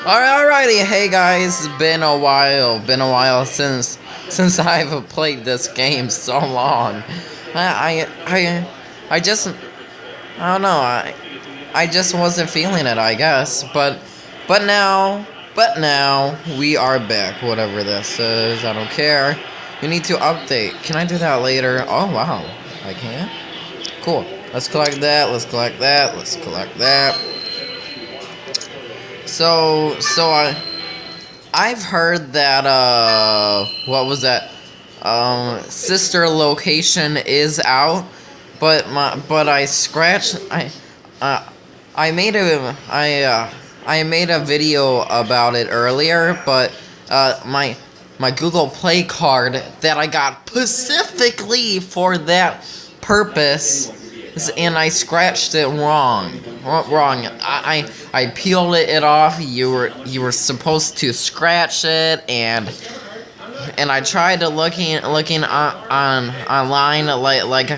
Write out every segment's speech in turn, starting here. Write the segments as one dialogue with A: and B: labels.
A: Alrighty, hey guys, it's been a while since I've played this game so long. I just I don't know, I just wasn't feeling it, I guess. But now we are back. Whatever this is, I don't care. You need to update. Can I do that later? Oh wow, I can. Cool. Let's collect that. Let's collect that. Let's collect that. I've heard that what was that? Sister Location is out, but I made a video about it earlier, but my Google Play card that I got specifically for that purpose, and I scratched it wrong. I peeled it off. You were supposed to scratch it, and I tried to looking on online like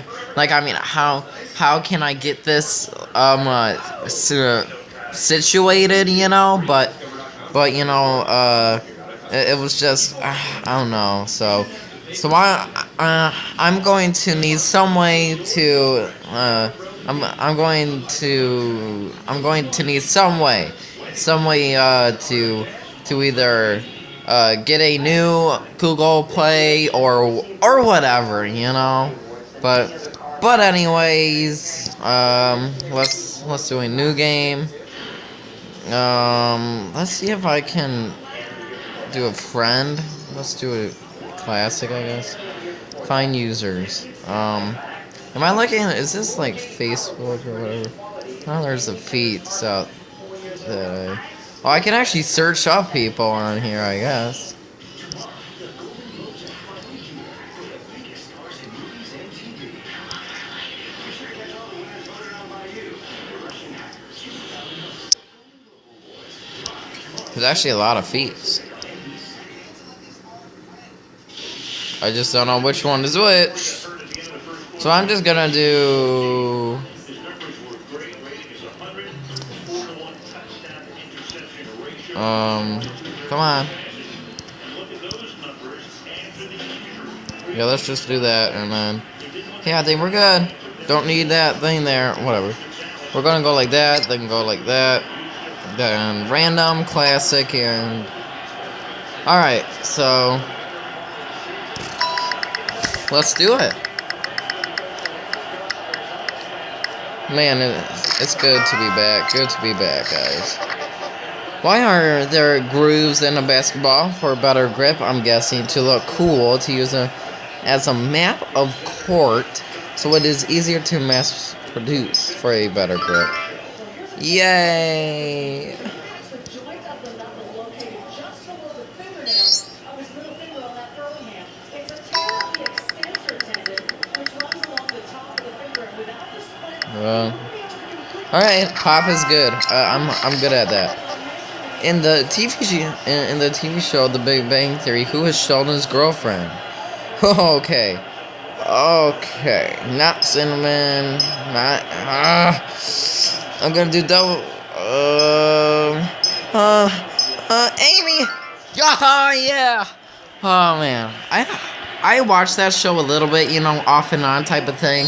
A: I mean how can I get this situated, you know, but it was just I don't know. So I'm going to need some way to I'm going to need some way to either get a new Google Play or whatever, you know. But anyways, let's do a new game. Let's see if I can do a friend. Let's do a classic, I guess. Find users. Am I looking? Is this like Facebook or whatever? Oh, there's a feed. So, oh, I can actually search up people on here, I guess. There's actually a lot of feeds. I just don't know which one is which. So I'm just gonna do... come on. Yeah, let's just do that, and then... Yeah, I think we're good. Don't need that thing there. Whatever. We're gonna go like that, then go like that. Then random, classic, and... Alright, so... Let's do it. Man, it's good to be back. Good to be back, guys. Why are there grooves in a basketball? For better grip, I'm guessing. To look cool, to use as a map of court, so it is easier to mass produce for a better grip. Yay! Alright, pop is good. I'm good at that. In the TV show The Big Bang Theory, who is Sheldon's girlfriend? Okay, not cinnamon. Not. I'm gonna do double. Amy. Yeah. Oh man, I watched that show a little bit, you know, off and on type of thing.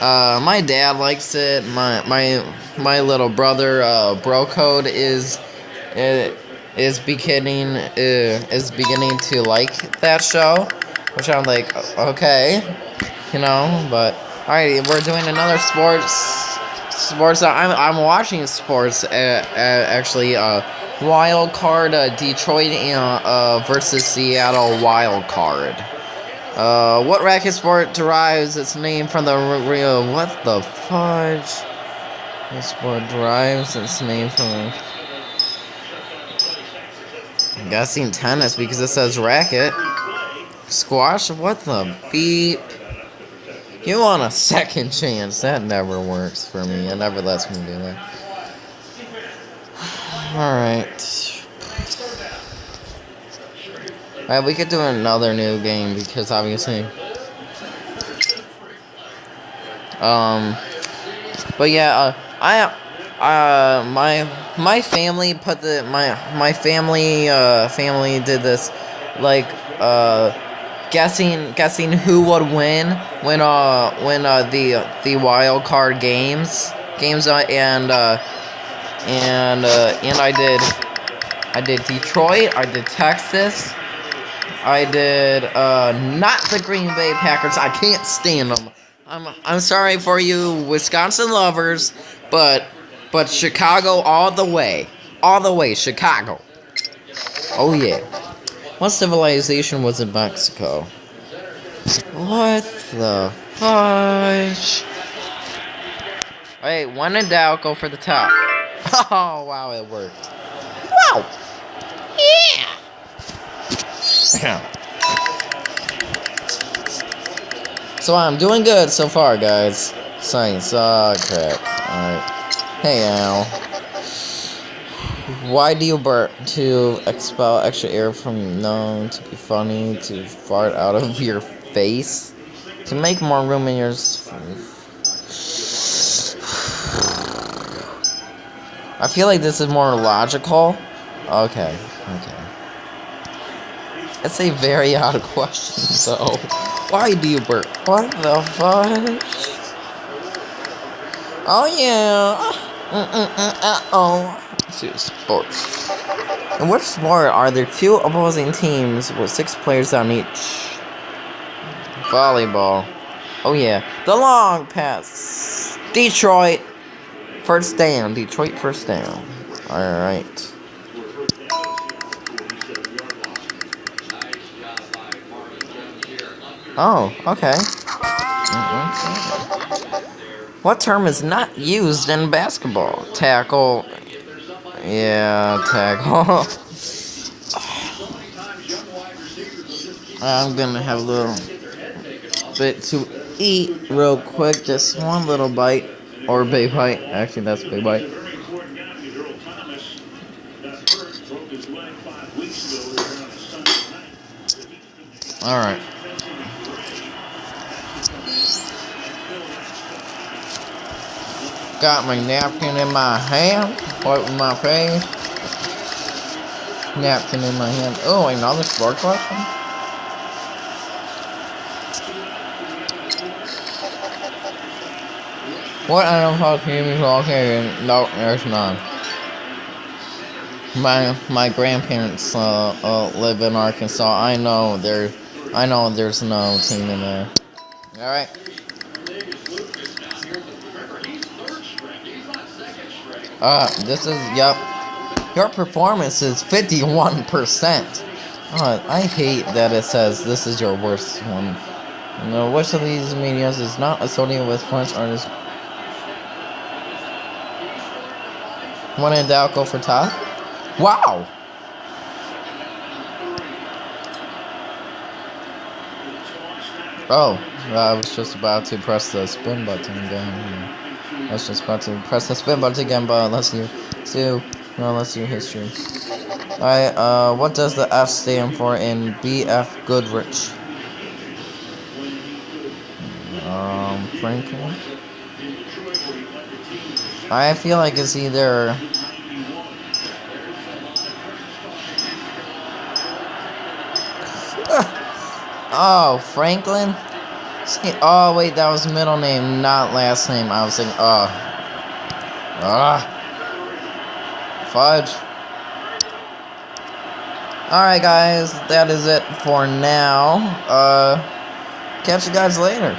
A: My dad likes it. My little brother, Bro Code, is beginning to like that show, which I'm like, okay, you know. But alright, we're doing another sports. I'm watching sports. Actually, Wild Card, Detroit versus Seattle Wild Card. What racket sport derives its name from the real? What the fudge? What sport derives its name from? I'm guessing tennis because it says racket. Squash? What the beep? You want a second chance? That never works for me. It never lets me do that. Alright. Alright, we could do another new game because obviously... But yeah, my family put my family did this, like, guessing who would win when the wild card games and I did Detroit, I did Texas, I did not the Green Bay Packers. I can't stand them. I'm sorry for you Wisconsin lovers, but Chicago all the way, Chicago. Oh yeah. What civilization was in Mexico? What the fudge? Wait, when in doubt, go for the top. Oh wow, it worked. Wow. Yeah. So I'm doing good so far, guys. Science. Crap. Alright. Hey, Al. Why do you burp? To expel extra air from known to be funny, to fart out of your face, to make more room in your. I feel like this is more logical. Okay. It's a very odd question, so why do you burp? What the fudge? Oh yeah. Let's do sports. In which sport are there 2 opposing teams with 6 players on each? Volleyball. Oh yeah. The long pass. Detroit. First down. Detroit first down. Alright. Oh, okay. What term is not used in basketball? Tackle. Yeah, tackle. I'm gonna have a little bit to eat real quick. Just one little bite. Or big bite. Actually, that's a big bite. Alright. Got my napkin in my hand, wiping my face. Napkin in my hand. Oh, another sport question? What NFL team is located? No, there's none. My grandparents live in Arkansas. I know there's no team in there. All right. This is, yep. Your performance is 51%. I hate that it says this is your worst one. You know, which of these medias is not associated with French artists? When in doubt, go for top. Wow! Oh, I was just about to press the spin button again. I was just about to press the spin button again, but let's do history. Alright, what does the F stand for in B.F. Goodrich? Franklin? I feel like it's either... Oh, Franklin? Oh, wait, that was middle name, not last name. I was thinking, fudge. Alright, guys, that is it for now. Catch you guys later.